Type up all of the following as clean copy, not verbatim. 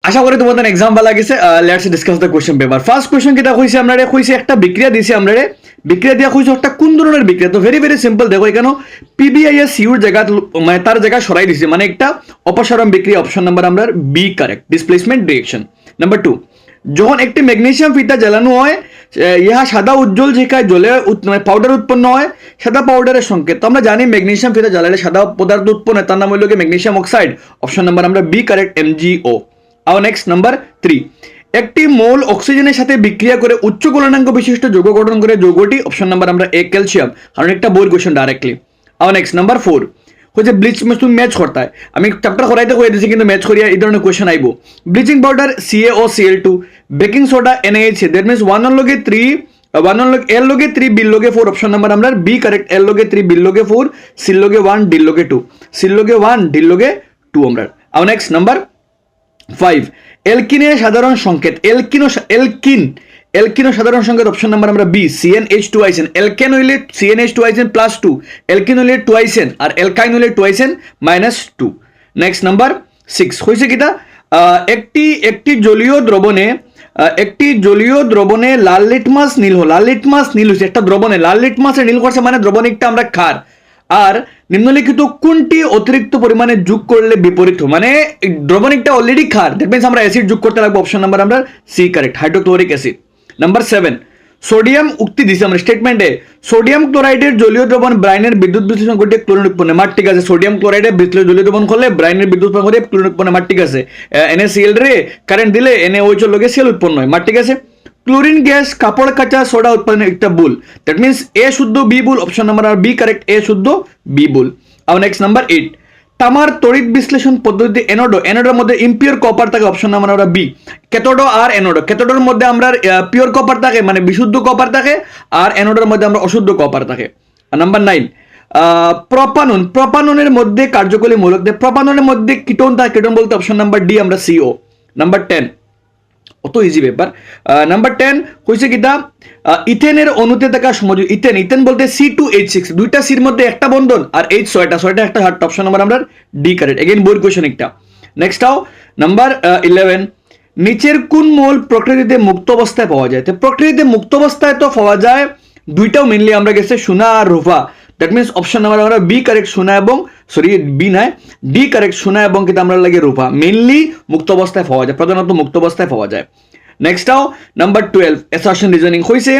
আশা করি তোমাদের এক্সাম ভালো গেছে। Let's discuss the question paper. First question কিটা কইছে আমরা কইছে একটা বিক্রিয়া দিছে আমরা বিক্রিয়া দিয়া কইছে একটা কোন ধরনের বিক্রিয়া। তো ভেরি ভেরি সিম্পল, দেখো এখানে পিবিআইএস ইউর জায়গা মানে তার জায়গা সরাই দিছে, মানে একটা অপসারণ বিক্রিয়া। অপশন নাম্বার আমরা B correct, displacement direction. Number 2, যখন একটি ম্যাগনেসিয়াম ফিতা জ্বালানো হয় ইহা সাদা উজ্জ্বল শিখায় জলে পাউডার উৎপন্ন হয়, সাদা পাউডারের সংকেত। তো আমরা জানি ম্যাগনেসিয়াম ফিতা জ্বালালে সাদা পদার্থ উৎপন্ন হয়, তার নাম হলো ম্যাগনেসিয়াম অক্সাইড। অপশন নাম্বার আমরা বি কারেক্ট, এমজিও। আর নেক্সট নাম্বার 3, একটি মোল অক্সিজেনের সাথে বিক্রিয়া করে উচ্চ গলনাঙ্ক বিশিষ্ট যৌগ গঠন করে যৌগটি। অপশন নাম্বার আমরা এ ক্যালসিয়াম, কারণ একটা বইয়ের কোয়েশ্চন ডাইরেক্টলি। আর নেক্সট নাম্বার 4 হচ্ছে ব্লিচ তুমি ম্যাচ করতে হয়, আমি চ্যাপ্টার করাইতে কয়ে দিয়েছি কিন্তু ম্যাচ করিয়া এই ধরনের কোয়েশ্চন আইব। Bleaching powder CaOCl2, baking soda NaHC, that means 1 লগে 3 L লগে 3 B লগে 4। অপশন নাম্বার আমরা বি কারেক্ট, L লগে 3 B লগে 4 C লগে 1 D লগে 2 C লগে 1 D লগে 2 আমরা। আর নেক্সট নাম্বার 5, এলকিনের সাধারণ সংকেত। এলকিনো সাধারণ সংকেত। অপশন নাম্বার আমরা বি CnH2 আইসেন। এলকেন হইলে CnH2 আইসেন +2, এলকিন হইলে 2 আইসেন, আর এলকাইন হইলে 2 আইসেন -2। নেক্সট নাম্বার 6 হইছে কিটা একটি জলীয় দ্রবণে লাল লিটমাস নীল হইছে। একটা দ্রবণে লাল লিটমাসে নীল করছে, মানে দ্রবণিকটা আমরা খার। আর নিম্নলিখিত কোনটি অতিরিক্ত পরিমাণে যোগ করলে বিপরীত, মানে দ্রবণিকটা অলরেডি খার, দ্যাট মিন্স আমরা অ্যাসিড যোগ করতে লাগবে। অপশন নাম্বার আমরা C correct, hydrochloric acid. Number 7, sodium উক্তি দিছে আমরা স্টেটমেন্টে, সোডিয়াম ক্লোরাইডের জলীয় দ্রবণ ব্রাইনের বিদ্যুৎ বিশ্লেষণ করতে ক্লোরিন উৎপন্ন। মার ঠিক আছে, সোডিয়াম ক্লোরাইডের জলীয় দ্রবণ করলে ব্রাইনের বিদ্যুৎ উৎপন্ন করে ক্লোরিন উৎপন্ন। মার ঠিক আছে, NaCl রে কারেন্ট দিলে NaOH লগে Cl উৎপন্ন হয়। মার ঠিক আছে। ক্লোরিন গ্যাস কাপড় কাঁচা সোডা উৎপাদনের একটা ভুল, দ্যাট মিন্স এ শুদ্ধ বি ভুল। অপশন নাম্বার আর বি কারেক্ট, এ শুদ্ধ বি ভুল। আর নেক্সট নাম্বার 8, তামার তড়িৎ বিশ্লেষণ পদ্ধতি এনোডোর মধ্যে ইম্পিওর কপার থাকে। অপশন নাম্বার আমরা বি, ক্যাথোডো আর এনোডো। ক্যাথোডোর মধ্যে আমরা পিওর কপার থাকে, মানে বিশুদ্ধ কপার থাকে, আর এনোডোর মধ্যে আমরা অশুদ্ধ কপার থাকে। আর নাম্বার 9, প্রপাননের মধ্যে কার্যকরী মূলক। প্রপাননের মধ্যে কিটোন থাকে, কিটোন বলতে অপশন নাম্বার ডি আমরা CO। নাম্বার 10, অত ইজি ব্যাপার। নাম্বার 10 হয়েছে কিটা ইথেনের অণুতে থাকা সমযোজী ইথেন বলতে C2H6, দুইটা সির মধ্যে একটা বন্ধন, আর H ছয়টা একটা হার্ট। অপশন নাম্বার আমরা D correct, again board question একটা। নেক্সট আও নাম্বার 11, নিচের কোন মৌল প্রকৃতিতে মুক্ত অবস্থায় পাওয়া যায়। তো প্রকৃতিতে মুক্ত অবস্থায় তো পাওয়া যায় দুইটাও, মেনলি আমরা গেছে সোনা আর রূপা। দ্যাট মিনস অপশন নাম্বার আমরা বি কারেক্ট, সোনা এবং বি নয় ডি কারেক্ট, সোনা এবং কিন্তু আমরা লাগে রূপা মেনলি মুক্ত অবস্থায় পাওয়া যায়, প্রধানত মুক্ত অবস্থায় পাওয়া যায়। নেক্সট আও নাম্বার 12, অ্যাসারশন রিজনিং হইছে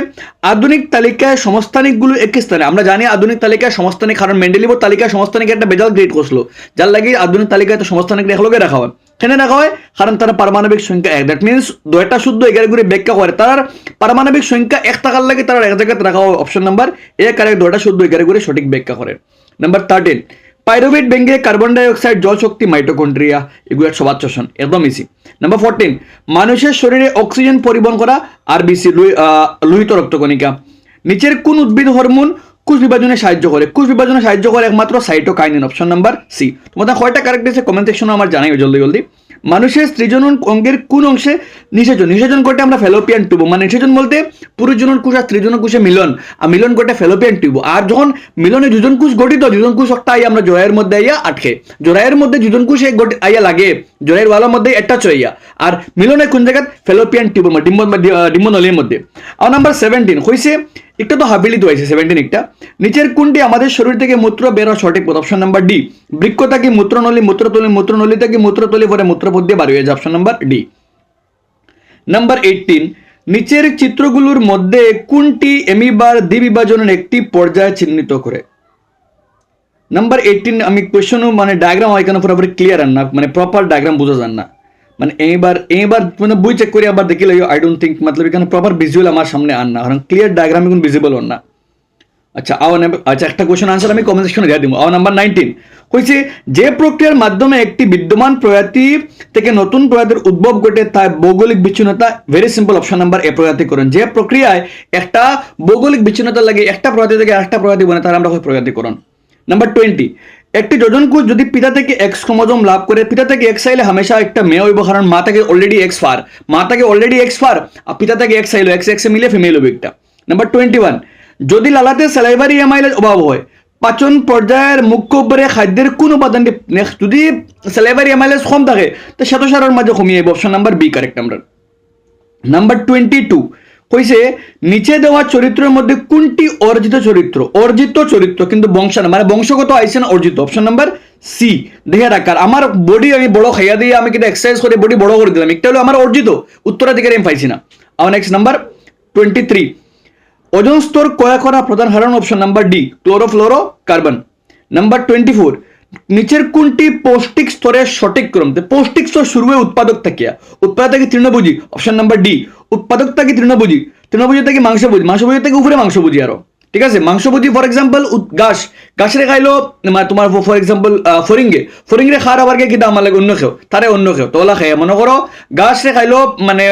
আধুনিক তালিকায় সমস্থানিকগুলো একই স্থানে। আমরা জানি আধুনিক তালিকায় সমস্থানিক, কারণ মেন্ডেলিভের তালিকায় সমস্থানিক একটা বেজাল গ্রেড করছিল, যার লাগে আধুনিক তালিকায় তো সমস্থানিক একলগে রাখা হয়। কেন রাখা হয়? কারণ তারা পারমাণবিক সংখ্যা 1, দ্যাট মিনস দুইটা শুদ্ধ 11 করে ব্যাখ্যা করে, তার পারমাণবিক সংখ্যা 1 থাকার লাগে তারা এক জায়গায় রাখা হয়। অপশন নাম্বার এ কারেক্ট, দুইটা শুদ্ধ 11 করে সঠিক ব্যাখ্যা করে। নাম্বার 13, পাইরুভেট ভেঙে কার্বন ডাইঅক্সাইড জল শক্তি মাইটোকন্ড্রিয়া, এগুলো সবার শোষণ, একদম ইজি। নাম্বার 14, মানুষের শরীরে অক্সিজেন পরিবহন করা RBC লোহিত রক্তকণিকা। নিচের কোন উদ্ভিদ হরমোন কোষ বিভাজনে সাহায্য করে? কোষ বিভাজনে সাহায্য করে একমাত্র সাইটোকাইনিন। Option number C. তোমাদের কয়টা কারেক্ট আছে কমেন্ট সেকশনে আমার জানাই জলদি। মানুষের সৃজনন অঙ্গের কোন অংশে নিষেচন করতে আমরা ফেলোপিয়ান টিউব, মানে নিষেচন বলতে পুরুষজনন কোষ আর স্ত্রীজনন কোষে মিলন, আর মিলন করতে ফেলোপিয়ান টিউব। আর যখন মিলনে যুজন কোষ গঠিত, যুজন কোষ একটা আইয়া আমরা জরায়ের মধ্যে আইয়া আটকে, জরায়ের মধ্যে যুজন কোষ আইয়া লাগে, জরায়ের ওয়ালার মধ্যে অ্যাটাচ হইয়া, আর মিলনে কোন জায়গায় ফেলোপিয়ান টিউবের মধ্যে ডিম্বনলীর মধ্যে। আর নাম্বার 17 হইছে একটা তো হাবিলিত হয়েছে 17 একটা, নিচের কোনটি আমাদের শরীর থেকে মূত্র বের হওয়ার সঠিক পথ? অপশন নাম্বার ডি, বৃক্ক থাকি মূত্রনলী, মূত্রনলী থেকে মূত্রতলি পরে মূত্রপথ দিয়ে বার হয়ে যায়। Option number D. নাম্বার 18, নিচের চিত্রগুলোর মধ্যে কোনটি এমিবার দ্বিবিভাজনের একটি পর্যায় চিহ্নিত করে? নাম্বার 18 আমি কোয়েশ্চন মানে ডায়াগ্রাম এখানে পুরোপুরি ক্লিয়ার আর না, মানে প্রপার ডায়াগ্রাম বোঝা যান না, মানে এইবার মানে বই চেক করে আবার দেখিলে আই ডোন্ট থিঙ্ক মতলব এখানে প্রপার ভিজুয়াল আমার সামনে আন না, কারণ ক্লিয়ার ডায়াগ্রাম এখন ভিজিবল হন না। আচ্ছা একটা কোয়েশ্চন আনসার আমি কমেন্ট সেকশনে দিয়ে দিব। নাম্বার 19 হয়েছে যে প্রক্রিয়ার মাধ্যমে একটি বিদ্যমান প্রজাতি থেকে নতুন প্রজাতির উদ্ভব ঘটে তা ভৌগোলিক বিচ্ছিন্নতা। Very simple, option number A প্রজাতিকরণ। যে প্রক্রিয়ায় একটা ভৌগোলিক বিচ্ছিন্নতা লাগে একটা প্রজাতি থেকে আরেকটা প্রজাতি বনে তার আমরা হয় প্রজাতিকরণ। নাম্বার 20, একটি যোজন কোষ যদি পিতা থেকে এক্স ক্রোমোজোম লাভ করে, পিতা থেকে এক্স আইলে হামেশা একটা মেয়ে হইব, কারণ মা থেকে অলরেডি এক্স ফার, আর পিতা থেকে এক্স আইলো, এক্স এক্সে মিলে ফিমেল হইব একটা। নাম্বার 21, যদি লালাতে স্যালাইভারি এমাইলেজ অভাব হয় পাচন পর্যায়ের মুখ্য উপরে খাদ্যের কোন উপাদানটি নেক্সট যদি স্যালাইভারি অ্যামাইলেজ কম থাকে তো শ্বেতসারের মাঝে কমিয়ে যাবে অপশন নাম্বার বি কারেক্ট আমরা নাম্বার 22 কইছে নিচে দেওয়া চরিত্রের মধ্যে কোনটি অর্জিত চরিত্র কিন্তু বংশানা মানে বংশগত আইসে না অর্জিত অপশন নাম্বার সি দেখে রাখার আমার বডি আমি বড় খাইয়া দিয়ে আমি কিন্তু এক্সারসাইজ করে বডি বড় করে দিলাম একটা হলো আমার অর্জিত উত্তরাধিকারী আমি পাইছি না আর নেক্সট নাম্বার 23 ওজন স্তর ক্ষয় করা প্রধান হারণ option number D chlorofluorocarbon number 24 নিচের কোনটি পৌষ্টিক স্তরের সঠিক ক্রম পৌষ্টিক স্তর শুরুয়ে উৎপাদক থাকিয়া উৎপাদক থেকে তৃণভোজী অপশন নাম্বার ডি উৎপাদক থেকে তৃণভোজী থেকে মাংসভোজী থেকে উপরে মাংসভোজী আরো ঠিক আছে মাংসভোজী ফর এক্সাম্পল ঘাসরে খাইলো তোমার ফর এক্সাম্পল ফরিঙ্গে খার আবার কিন্তু আমার লাগে অন্য খেও তারে অন্য খেও তোলা খাই মনে করো ঘাসরে খাইলো মানে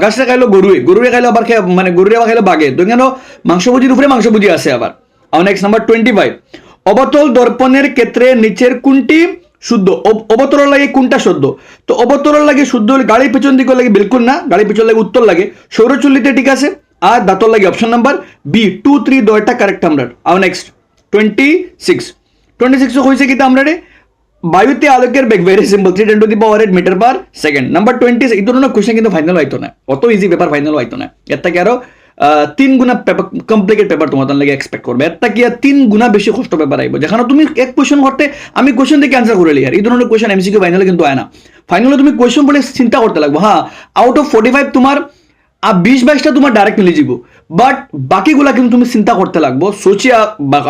ঘাসরে খাইলো গরুরে খাইলো আবার মানে গরুরে আবার খাইলো বাঘে তো কেন মাংসভোজীর উপরে মাংসভোজী আছে আবার নেক্সট নাম্বার 25 অবতল দর্পণের ক্ষেত্রে নিচের কোনটি শুদ্ধ অবতরণ লাগে কোনটা শুদ্ধ তো অবতরণ লাগে শুদ্ধ গাড়ি পেছন দিকে লাগে বিলকুল না গাড়ি পেছন লাগে উত্তর লাগে সৌরচুল্লিতে ঠিক আছে আর দাঁতর লাগে অপশন নাম্বার বি 2 3 দয়টা কারেক্ট আমরা নেক্সট 26 হয়েছে কি আমরা রে বায়ুতে আলোকের বেগ very simple 3 × 10⁻⁸ metre per second number 20 এই ধরনের কোশ্চেন কিন্তু ফাইনাল হইতো না অত ইজি পেপার ফাইনাল হইতো না এর থেকে আরো 3 গুণা কমপ্লিকেট পেপার তোমার লাগে এক্সপেক্ট করবে এর থেকে 3 গুণা বেশি কষ্ট পেপার আইব যেখানে তুমি এক কোশ্চেন করতে আমি কোশ্চেন থেকে অ্যান্সার করে লিয়ার এই ধরনের কোশ্চেন এমসিকিউ ফাইনালে কিন্তু হয় না ফাইনালে তুমি কোশ্চেন বলে চিন্তা করতে লাগবে হ্যাঁ আউট অফ 45 তোমার 20-22টা তোমার ডাইরেক্ট মিলে যাব বাট বাকিগুলা কিন্তু তুমি চিন্তা করতে লাগবো সোচিয়া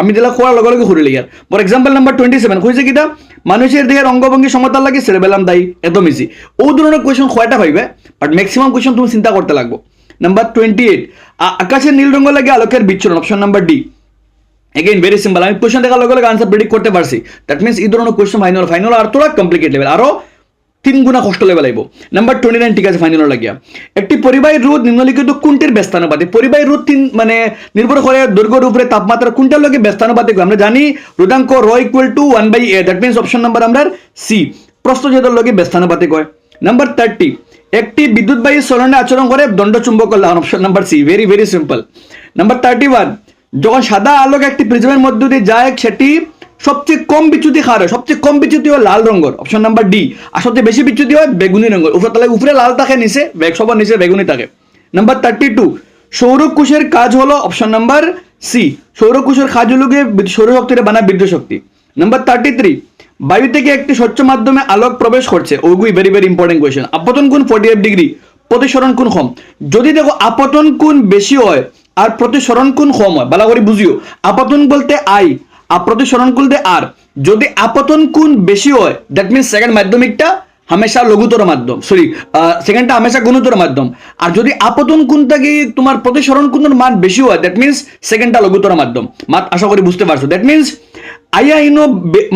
আমি দিলা খোয়ার লগে লগে করে লিয়ার ফর এক্সাম্পল নাম্বার 27 কইছে কিটা মানুষের দেহের অঙ্গভঙ্গি সমতার লাগে সেরেবেলাম দায়ী একদম ইজি ও ধরনের কোশ্চেন কয়টা পাইবে বাট ম্যাক্সিমাম কোশ্চেন তুমি চিন্তা করতে লাগবো নাম্বার 28 আকাশের নীল রঙ লাগে আলোকের বিচ্ছুরণ option number D again very simple আমি কোশ্চেন দেখার লগে লগে আনসার প্রেডিক্ট করতে পারছি দ্যাট মিন্স এই ধরনের কোশ্চেন ফাইনাল আর তোরা কমপ্লিকেট লেভেল আরো 3 গুণা কষ্ট লেভেল আইব নাম্বার 29 ঠিক আছে ফাইনাল লাগিয়া একটি পরিবাহী রোধ নিম্নলিখিত কোনটির ব্যস্তানুপাতিক পরিবাহী রোধ মানে নির্ভর করে দৈর্ঘ্যের উপরে তাপমাত্রা কোনটার লগে ব্যস্তানুপাতিক আমরা জানি রোধাঙ্ক ρ = 1/a that means option number আমরা সি প্রস্থচ্ছেদের লগে ব্যস্তানুপাতিক হয় নাম্বার 30 একটি বিদ্যুৎবাহী সরণে আচরণ করে দণ্ডচুম্বক option number C very very simple number 31 যখন সাদা আলোক একটি প্রিজমের মধ্য দিয়ে যায় সেটি সবচেয়ে কম বিচ্যুতি কার হয় সবচেয়ে কম বিচ্যুতি হয় লাল রঙের অপশন নাম্বার ডি আর সবচেয়ে বেশি বিচ্যুতি হয় বেগুনি রঙের উপরে লাল থাকে নিচে সবার নিচে বেগুনি থাকে নাম্বার 32 সৌরকোষের কাজ হলো অপশন নাম্বার সি সৌরকোষের কাজ হলো গিয়ে সৌরশক্তির বানা বিদ্যুৎ শক্তি নাম্বার 33 বায়ু থেকে একটি স্বচ্ছ মাধ্যমে আলোক প্রবেশ করছে ওগুই ভেরি ভেরি ইম্পর্টেন্ট কোয়েশ্চেন আপতন কোণ 48 ডিগ্রি প্রতিসরণ কোণ কম যদি দেখো আপতন কোণ বেশি হয় আর প্রতিসরণ কোণ কম হয় ভালো করে বুঝিও আপতন বলতে আই আর প্রতিসরণ বলতে আর যদি আপতন কোণ বেশি হয় দ্যাট মিন্স সেকেন্ড মাধ্যমিকটা হামেশা লঘুতর মাধ্যম সেকেন্ডটা হামেশা গুণতর মাধ্যম আর যদি আপতন কোণ থেকে তোমার প্রতিসরণ কোণের মান বেশি হয় দ্যাট মিন্স সেকেন্ডটা লঘুতর মাধ্যম আশা করি বুঝতে পারছো দ্যাট মিন্স আইয়া ইনো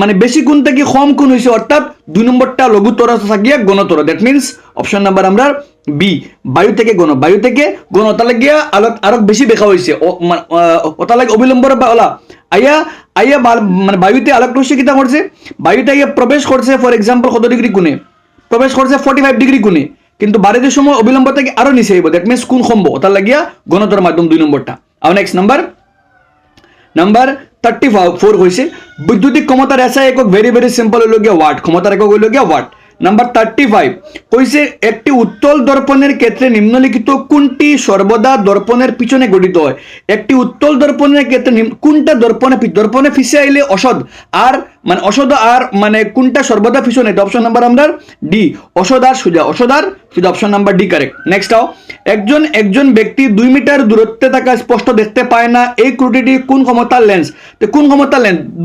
মানে বেশি কোণ থেকে কম কোণ হয়েছে অর্থাৎ 2 নম্বরটা লঘুতর থাকিয়া গণতর দ্যাট মিন্স অপশন নাম্বার আমরা বি বায়ু থেকে গণ তাহলে গিয়া আরো বেশি দেখা হয়েছে ওটা লাগে অবিলম্বর বা ওলা আইয়া মানে বায়ুতে আলোক রশ্মি কিতা করছে বায়ুতে আইয়া প্রবেশ করছে ফর এক্সাম্পল কত ডিগ্রি কোণে প্রবেশ করছে 45 ডিগ্রি কোণে কিন্তু বাড়িতে সময় অবিলম্ব থেকে আরো নিচে আইব দ্যাট মিন্স কোণ কমবো ওটা লাগিয়া গণতর মাধ্যম 2 নম্বরটা আর নেক্সট নাম্বার 34 হয়েছে বৈদ্যুতিক ক্ষমতার এসআই একক ভেরি ভেরি সিম্পল হইল গিয়া ওয়াট ক্ষমতার একক হইল গিয়া ওয়াট নাম্বার 35 কইছে একটি উত্তল দর্পণের ক্ষেত্রে নিম্নলিখিত কোনটি সর্বদা দর্পণের পিছনে গঠিত হয় একটি উত্তল দর্পণের ক্ষেত্রে কোনটা দর্পণে পিছে আইলে অসদ আর মানে কোনটা সর্বদা পিছনে অপশন নাম্বার আমরা ডি অসদ আর সোজা option number D correct next একজন ব্যক্তি 2 মিটার দূরত্বে থাকা স্পষ্ট দেখতে পায় না এই ত্রুটিটি কোন ক্ষমতার লেন্স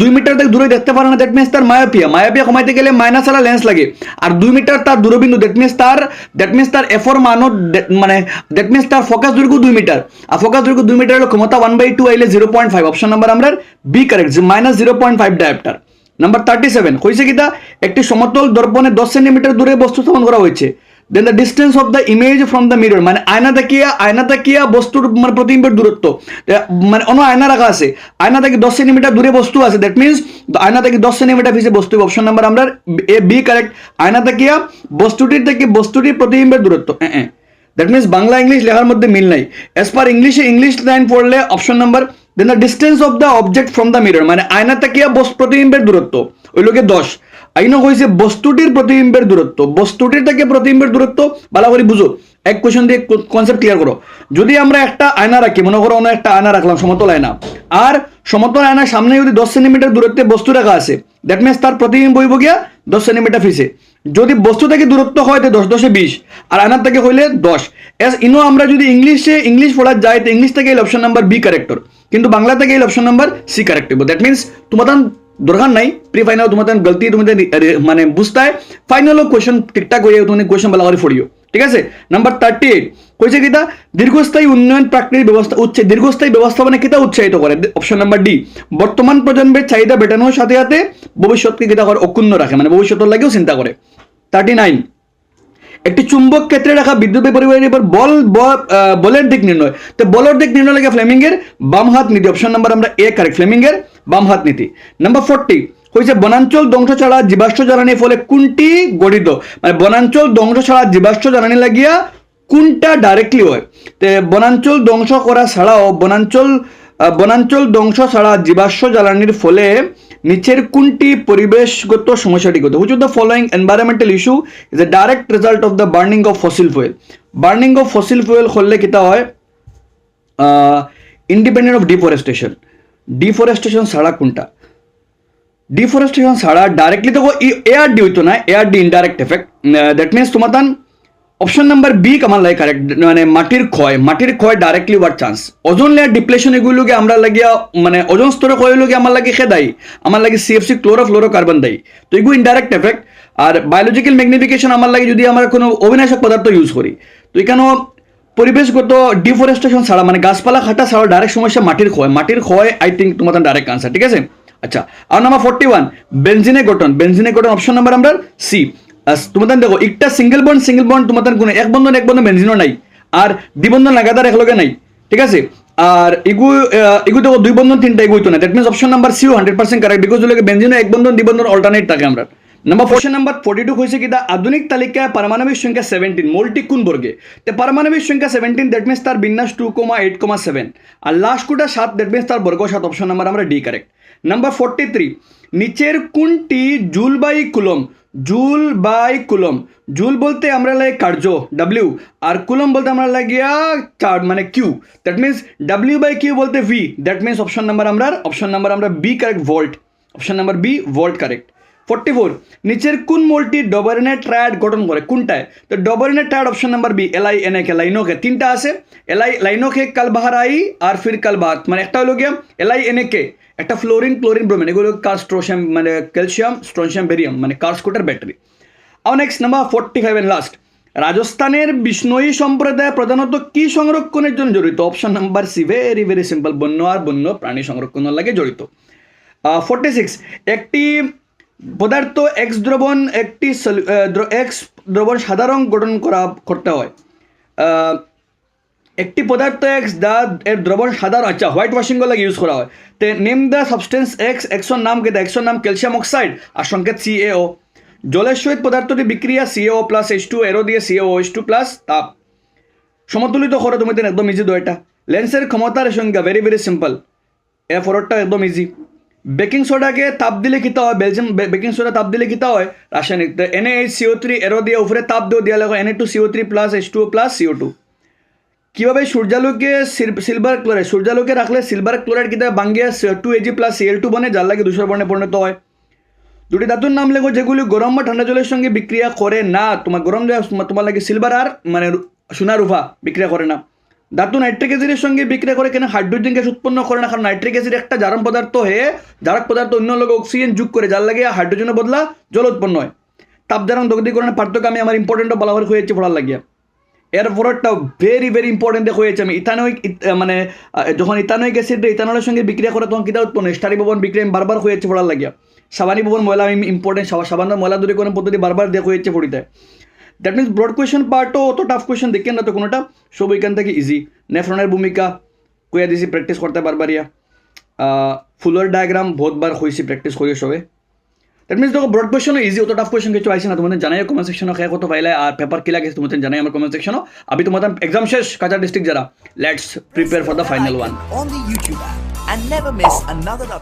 2 মিটার থেকে দূরে দেখতে পারে না দ্যাট মিন্স তার মায়োপিয়া কমাইতে গেলে মাইনাস আর লেন্স লাগে আর 2 মিটার তার দূরবিন্দু দ্যাট মিন্স তার এফর মানও মানে দ্যাট মিন্স তার ফোকাস দৈর্ঘ্য 2 মিটার আর ফোকাস দৈর্ঘ্য 2 মিটার হলো ক্ষমতা 1/2 আইলে 0.5 অপশন নাম্বার আমরা বি কারেক্ট -0.5 ডায়োপ্টার নাম্বার 37 কইছে কিটা একটি সমতল দর্পণে 10 সেন্টিমিটার দূরে বস্তু স্থাপন করা হয়েছে then the distance of the image from the mirror মানে আয়না তাকিয়া বস্তুর মানে প্রতিবিম্বের দূরত্ব মানে অন্য আয়না রাখা আছে আয়না থেকে 10 সেন্টিমিটার দূরে বস্তু আছে দ্যাট মিন্স আয়না থেকে 10 সেন্টিমিটার পিছে বস্তু অপশন নাম্বার আমরা এ বি কারেক্ট আয়না তাকিয়া বস্তুটির প্রতিবিম্বের দূরত্ব দ্যাট মিন্স বাংলা ইংলিশ লেখার মধ্যে মিল নাই এস পার ইংলিশ লাইন পড়লে option number then the distance of the object from the mirror, মানে আয়না থেকে প্রতিবিম্বের দূরত্ব ওই লোকে 10। আইনো হয়েছে বস্তুটির প্রতিবিম্বের দূরত্ব, বস্তুটির থেকে প্রতিবিম্বের দূরত্ব ভালো করে বুঝো, এক কোয়েশ্চন দিয়ে কনসেপ্ট ক্লিয়ার করো। যদি আমরা একটা আয়না রাখি, মনে করো অন্য একটা আয়না রাখলাম, সমতল আয়না, আর সমতল আয়নার সামনে যদি 10 সেন্টিমিটার দূরত্বে বস্তু রাখা আছে, দ্যাট মিনস তার প্রতিবিম্ব হইব গিয়া 10 সেন্টিমিটার ফিসে। যদি বস্তু থেকে দূরত্ব হয় তো 10 10 20, আর আয়নার থেকে হইলে 10। এস ইনো আমরা যদি ইংলিশ পড়া যায় তো ইংলিশ থেকে এই অপশন নাম্বার বি কারেক্টর, কিন্তু বাংলা থেকে এই অপশন নাম্বার সি কারেক্ট হইব। দ্যাট মিনস তোমাদের দরকার নাই প্রি ফাইনাল তোমাদের গলতি তোমাদের মানে বুঝতে হয়, ফাইনাল কোয়েশ্চন ঠিকঠাক হয়ে তুমি কোয়েশ্চন ভালো করে পড়িও, ঠিক আছে। নাম্বার 38 কইছে কিতা দীর্ঘস্থায়ী উন্নয়ন প্রাকৃতিক ব্যবস্থা দীর্ঘস্থায়ী ব্যবস্থাপনা কিতা উৎসাহিত করে, অপশন নাম্বার ডি বর্তমান প্রজন্মের চাহিদা বেটানোর সাথে সাথে ভবিষ্যৎকে কিতা করে অক্ষুণ্ণ রাখে, মানে ভবিষ্যতের লাগেও চিন্তা করে। 39 একটি চুম্বক ক্ষেত্রে রাখা বিদ্যুতের পরিবারের উপর বলের দিক নির্ণয়, তো বলের দিক নির্ণয় লাগে ফ্লেমিঙ্গের বাম হাত নীতি, অপশন নাম্বার আমরা এ কারেক্ট, ফ্লেমিঙ্গের বাম হাত নীতি। নাম্বার 40 হয়েছে বনাঞ্চল ধ্বংস ছাড়া জীবাশ্ম জ্বালানির ফলে কোনটি গঠিত, মানে বনাঞ্চল ধ্বংস ছাড়া জীবাশ্ম জ্বালানি লাগিয়া কোনটা ডাইরেক্টলি হয়। তো বনাঞ্চল ধ্বংস করা ছাড়াও বনাঞ্চল ধ্বংস ছাড়া জীবাশ্ম জ্বালানির ফলে নিচের কোনটি পরিবেশগত সমস্যাটি ঘটে, which of the following environmental issue is a direct result of the burning of fossil fuel. Burning of fossil fuel করলে কিতা হয়, ইন্ডিপেন্ডেন্ট অফ ডিফরেস্টেশন ছাড়া কোনটা, ডিফরেস্টেশন ছাড়া ডাইরেক্টলি তো এআরডি হইতো না, ARD indirect effect. That means তোমার অপশন নাম্বার বি কামার লাগে কারেক্ট, মানে মাটির ক্ষয় ডাইরেক্টলি হওয়ার চান্স। ওজন লেয়ার ডিপ্লেশন এগুলোকে আমরা লাগিয়া মানে ওজন স্তরে ক্ষয় হইলে আমার লাগে দায়ী, আমার লাগে সিএফসি ক্লোরোফ্লোরোকার্বন দায়ী, তো এগুলো ইনডাইরেক্ট এফেক্ট। আর বায়োলজিক্যাল ম্যাগনিফিকেশন আমার লাগে যদি আমরা কোনো অবিনাশক পদার্থ ইউজ করি, তো এখানে পরিবেশগত ডিফরেস্টেশন ছাড়া মানে গাছপালা কাটা ছাড়া ডাইরেক্ট সমস্যা মাটির ক্ষয় আই থিঙ্ক তোমার ডাইরেক্ট আনসার, ঠিক আছে। আচ্ছা, আর নাম্বার 41 বেনজিনের গঠন অপশন নাম্বার আমরা সি। তোমাদের দেখো একটা সিঙ্গেল বন্ড তোমাদের গুণে এক বন্ধন বেনজিনও নাই, আর দ্বিবন্ধন লাগাতার একলগে নাই, ঠিক আছে। আর এগু দেখো দুই বন্ধন তিনটা এগুই তো না, দ্যাট মিনস অপশন নাম্বার সিও 100% কারেক্ট, বিকজ বেনজিনও এক বন্ধন দ্বিবন্ধন অল্টারনেট থাকে আমরা। কোশ্চেন নাম্বার 42 হয়েছে কি আধুনিক তালিকায় পারমাণবিক সংখ্যা 17 মোলটি কোন বর্গে, তো পারমাণবিক সংখ্যা 17 দ্যাট মিনস তার বিন্যাস 2,8,7 আর লাস্ট কোটা 7 দ্যাট মিনস তার বর্গ 7, অপশন নাম্বার আমরা ডি কারেক্ট। নাম্বার 43 নিচের কোনটি জুল বাই কুলম, জুল বলতে আমরা লাগে কার্য ডাব্লিউ, আর কুলম বলতে আমরা লাগিয়া চার্জ মানে Q, that means W by Q বলতে V, that means option number আমরা B correct volt, option number B volt correct. 44 নিচের কোন মোলটি ডবরিনের ট্রায়াড গঠন করে কোনটায়, তো ডবরিনের triad option number B LINK লাইনোকে, তিনটা আছে লাইনোকে কাল বাহার আই আর ফির কাল বাহার, মানে একটা হলো গিয়া LINK, একটা ফ্লোরিন ব্রোমিন, এগুলো কার্স্ট্রোশিয়াম মানে ক্যালসিয়াম স্ট্রনশিয়াম বেরিয়াম মানে কার্সকোটার ব্যাটারি। আর নেক্সট নাম্বার 45 এন্ড লাস্ট রাজস্থানের বিষ্ণোই সম্প্রদায় প্রধানত কি সংরক্ষণের জন্য জড়িত, option number C very very simple, বন্য আর বন্য প্রাণী সংরক্ষণের লাগে জড়িত। 46 একটি পদার্থ এক্স দ্রবণ সাধারণ গঠন করতে হয়, একটি পদার্থ এক্স এর দ্রবণ সাধারণ আচ্ছা হোয়াইট ওয়াশিং লাগে ইউজ করা হয়, তে নেম দ্য সাবস্টেন্স এক্সর নাম কে, এক্সর নাম ক্যালসিয়াম অক্সাইড আর সংকেত CaO। জলের সহিত পদার্থটি বিক্রিয়া CaO+H2 এরো দিয়ে CaOH2+ তাপ সমতুলিত করে, তুমি একদম ইজি দো এটা। লেন্সের ক্ষমতার সংজ্ঞা ভেরি ভেরি সিম্পল, ফরটা একদম ইজি। বেকিং সোডাকে তাপ দিলে কিতা হয়, বেকিং সোডা তাপ দিলে কিতা হয় রাসায়নিক, NaHCO3 এরো দিয়ে উপরে তাপ দিয়া লাগে Na2CO3+H2O+CO2। কিভাবে সূর্যালোকে সূর্যালোকে রাখলে সিলভার ক্লোরাইড কিতা বাঙ্গিয়া 2Ag+Cl2 বনে, যার লাগে ধূসর বর্ণে পরিণত হয়। দুটি ধাতুর নাম লেখো যেগুলি গরম বা ঠান্ডা জলের সঙ্গে বিক্রিয়া করে না, তোমার গরম জল তোমার লাগে সিলভার আর মানে সোনা রূপা বিক্রিয়া করে না। ধাতু নাইট্রিক অ্যাসিডের সঙ্গে বিক্রিয়া করে কেন হাইড্রোজেন গ্যাস উৎপন্ন করে না, কারণ নাইট্রিক অ্যাসিড একটা জারণ পদার্থ হয়ে জারক পদার্থ অন্য লোক অক্সিজেন যোগ করে, যার লাগে হাইড্রোজেনের বদলা জল উৎপন্ন হয়। তাপ জারণ দগ্ধীকরণের পার্থক্য আমি আমার ইম্পর্টেন্ট বলা হয়েছে পড়ার লাগিয়া। এর পরেরটা ভেরি ভেরি ইম্পর্টেন্ট হয়েছে আমি মানে যখন ইথানোইক অ্যাসিড ইথানলের সঙ্গে বিক্রিয়া করে তখন কিতা উৎপন্ন স্টারি ভবন বিক্রিয়া আমি বারবার হয়েছে পড়ার লাগিয়া। সাবানি ভবন ময়লা আমি ইম্পর্টেন্ট সাবানের ময়লা দূরীকরণ পদ্ধতি বারবার দেখা হয়েছে পড়িতে। দ্যাট মিনস ব্রড কোয়েশ্চন পার্টও অত টাফ কোয়েশ্চন দেখেন না তো কোনোটা, সব এখান থেকে ইজি। নেফ্রনের ভূমিকা কইয়া দিছি প্র্যাকটিস করতে বারবারিয়া, ফুলের ডায়াগ্রাম বহুতবার হয়েছি প্র্যাকটিস করিও সবে। দ্যাট মিনস দেখো ব্রড কোয়েশ্চনও ইজি, অত টাফ কোয়েশ্চন কিছু আইসে না, তোমাদের জানাই কমেন্ট সেকশনে খেয়ে কত পাইলে আর পেপার কি লাগে তোমাদের জানাই আমার কমেন্ট সেকশনও। আমি তোমাদের এক্সাম শেষ কাছাড় ডিস্ট্রিক্ট যারা, let's prepare for the final one. and never miss another update.